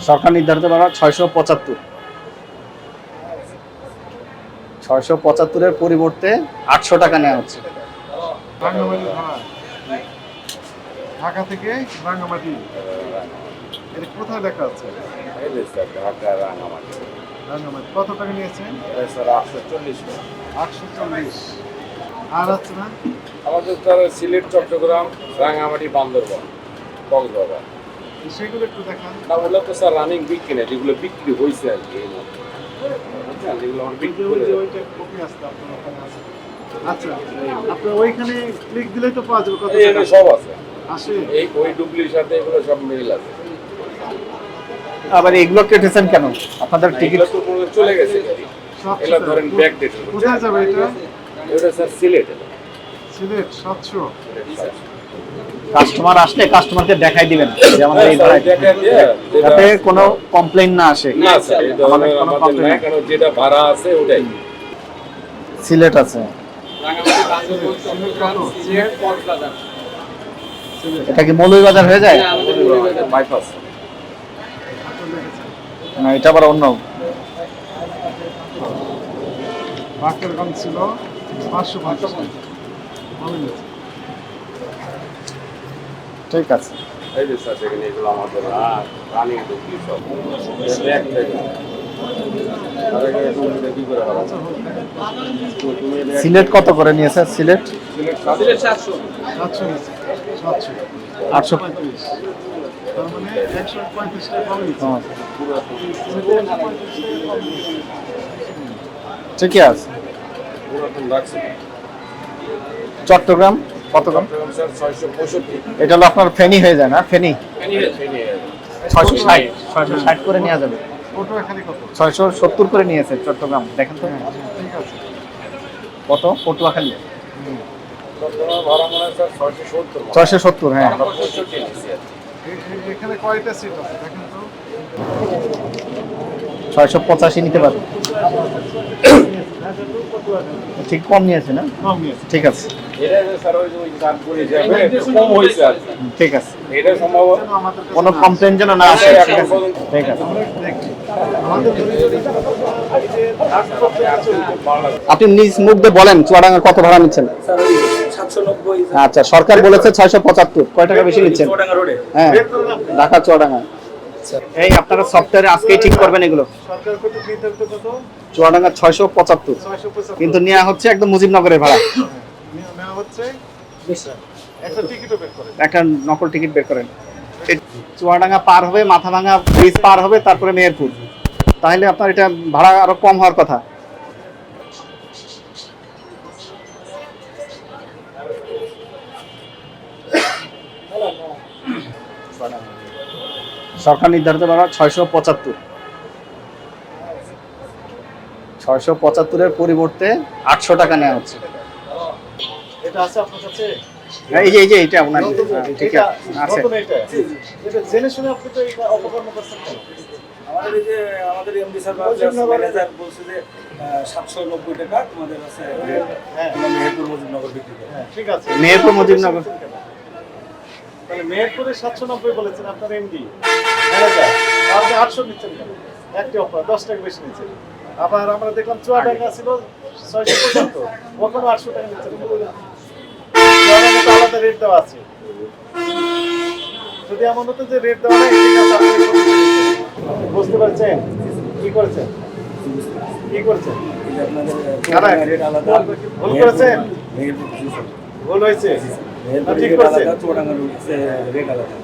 সরকার নির্ধারিত ভাড়া 675। 675-এর পরিবর্তে 800 টাকা নেওয়া হচ্ছে। রাঙ্গামাটি ভাড়া ঢাকা থেকে রাঙ্গামাটি, এটা কোথায় লেখা আছে? ঢাকা রাঙামাটি। রাঙ্গামাটি কত টাকা নিয়েছেন? স্যার 840 টাকা। 840। আর আছে না? আমাদের তো সিলেট, চট্টগ্রাম, রাঙামাটি, বান্দরবান, কক্সবাজার। সেগুলো একটু দেখান। না ওগুলো তো স্যার রানিং বিক্রি না, যেগুলো বিক্রি হয়েছে আর কি এই মধ্যে, বুঝছেন, যেগুলো আমার বিক্রি করে ওইটা কপি আসতে আপনার ওখানে আছে। আচ্ছা, আপনি ওইখানে ক্লিক দিলেই তো পাওয়া যাবে কত টাকা সব আছে। আসে। এই ওই ডুবলির সাথে এগুলো সব মিল আছে। আবার এগুলো কেটেছেন কেন? আপনাদের টিকিট এগুলো তো পুরো চলে গেছে। এগুলো ধরেন ব্যাক ডেট। কোথায় যাবে এটা? এটা স্যার সিলেট। সিলেট 700। কাস্টমার আসলে কাস্টমারকে দেখাই দিবেন যে আমাদের এই ভাড়া, যাতে কোনো কমপ্লেইন না আসে। না স্যার, এই ধরনের আমাদের না, কারণ যেটা ভাড়া আছে ওটাই। সিলেট আছে, এটা কি মৌলভীবাজার হয়ে যায়? বাইপাস। না, এটা আবার অন্য। বাকেরগঞ্জ ছিল 550 টাকা। ঠিক আছে। এই যে স্যার দেখেন, এগুলো আমাদের রানিং ডুবলি সব ব্যাক থেকে। সিলেট কত করে নিয়েছে? সিলেট 700 নিয়েছে। 700 835। তার মানে 135 টাকা কমে নিচ্ছে। ঠিকই আছে। পুরাতন রাখছে। চট্টগ্রাম কত কম? চট্টগ্রাম স্যার 665। এটা হলো আপনার ফেনী হয়ে যায় না? ফেনী 660 660 করে নেওয়া যাবে। ওটা এখানে কত? 670 করে নিয়েছে চট্টগ্রাম, দেখেন তো ঠিক আছে। কত পটুয়াখালী। চট্টগ্রাম ভাড়া মনে হয় স্যার 670। 670, হ্যাঁ। আমরা 65 নিয়েছি আর কি। এখানে কয়টা সিট আছে দেখেন তো? 685 নিতে পারবে। ঠিক কম নিয়েছে না? কম নিয়েছে। ঠিক আছে, এটা স্যার ওই চার্জ করে যাবে, একটু কম হয়েছে আর কি। ঠিক আছে। এটা সম্ভবত আমাদের কাছে কোনো কমপ্লেন যেন না আসে। ঠিক আছে, ঠিক আছে। আমাদের আপনি নিজ মুখ দিয়ে বলেন চুয়াডাঙ্গা কত ভাড়া নিচ্ছেন? স্যার ওই 790। আচ্ছা, সরকার বলেছে 675, কয় টাকা বেশি নিচ্ছেন? চুয়াডাঙ্গা রোডে। হ্যাঁ, ঢাকা চুয়াডাঙ্গা। এই আপনারা সফটওয়্যারে আজকেই ঠিক করবেন এগুলো। সরকার কত নির্ধারিত কত? চুয়াডাঙ্গা 675, 675। কিন্তু নেওয়া হচ্ছে একদম মুজিবনগরের ভাড়া। নেওয়া হচ্ছে একটা টিকিটও বের করে। একটা নকল টিকিট বের করেন। চুয়াডাঙ্গা পার হবে, মাথাভাঙা ব্রিজ পার হবে, তারপরে মেহেরপুর। তাহলে আপনার এটা ভাড়া আরো কম হওয়ার কথা। সরকার নির্ধারিত ভাড়া 675। 675-এর পরিবর্তে 800 টাকা নেওয়া হচ্ছে। এটা আছে আপনার কাছে? এই যে এটা আপনার ঠিক আছে। নতুন এটা জেনে শুনে আপনি তো এটা অপকর্ম করছেন কেন? আমাদের এমডি স্যার ম্যানেজার বলছে যে 790 টাকা তোমাদের আছে। হ্যাঁ, মেহেরপুর মুজিবনগর বিক্রি করে। হ্যাঁ, ঠিক আছে। মেহেরপুর মুজিবনগর। তাহলে মেহেরপুরে 790 বলেছেন আপনার এমডি ম্যানেজার, আপনি 800 নিচ্ছেন কেন? একটি অফার 10 টাকা বেশি নিচ্ছেন। আবার আমরা দেখলাম চুয়াডাঙ্গা ছিল 675, ওখানে 800 টাকা নিচ্ছেন। চুয়াডাঙ্গা তো আলাদা রেট দেওয়া আছে। যদি এমন হতো যে রেট দেওয়া নাই, ঠিক আছে, আপনি বুঝতে পারছেন কি করেছেন? কি করেছেন? আপনাদের রেট আলাদা। ভুল করেছেন? মেহেরপুর ভুল হয়েছে না ঠিক রেট করেছেন? আলাদা, চুয়াডাঙ্গা রেট আলাদা।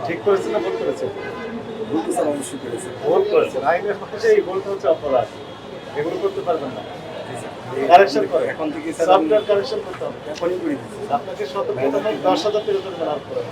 ঠিক করেছেন না ভুল করেছেন? ভুল তো স্যার অবশ্যই করেছে। ভুল করেছেন। আইনের ভাষায় এই ভুলটা হচ্ছে অপরাধ। এগুলো করতে পারবেন না। কারেকশন করে এখন থেকে স্যার সফটওয়্যার কারেকশন করতে হবে। এখনই করে দিচ্ছি। আপনাকে সতর্কতা 10,000 টাকা জরিমানা করতে হবে।